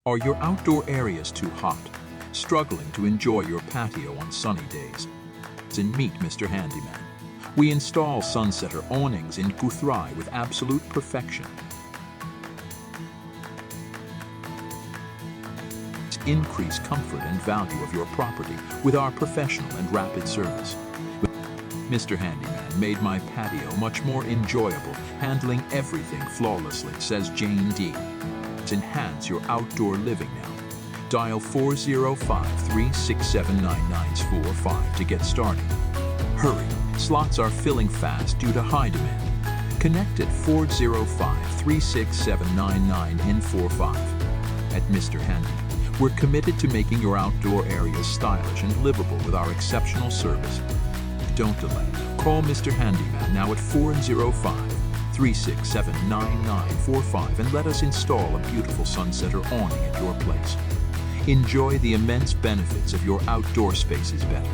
Are your outdoor areas too hot? Struggling to enjoy your patio on sunny days? Then meet Mr. Handyman. We install sunsetter awnings in Guthrie with absolute perfection. Increase comfort and value of your property with our professional and rapid service. Mr. Handyman made my patio much more enjoyable, handling everything flawlessly, says Jane D. Enhance your outdoor living now. Dial 405-367-9945 to get started. Hurry, slots are filling fast due to high demand. Connect at 405-367-9945. At Mr. Handyman, we're committed to making your outdoor areas stylish and livable with our exceptional service. Don't delay. Call Mr. Handyman now at 405-367-9945 and let us install a beautiful sunsetter awning at your place. Enjoy the immense benefits of your outdoor spaces better.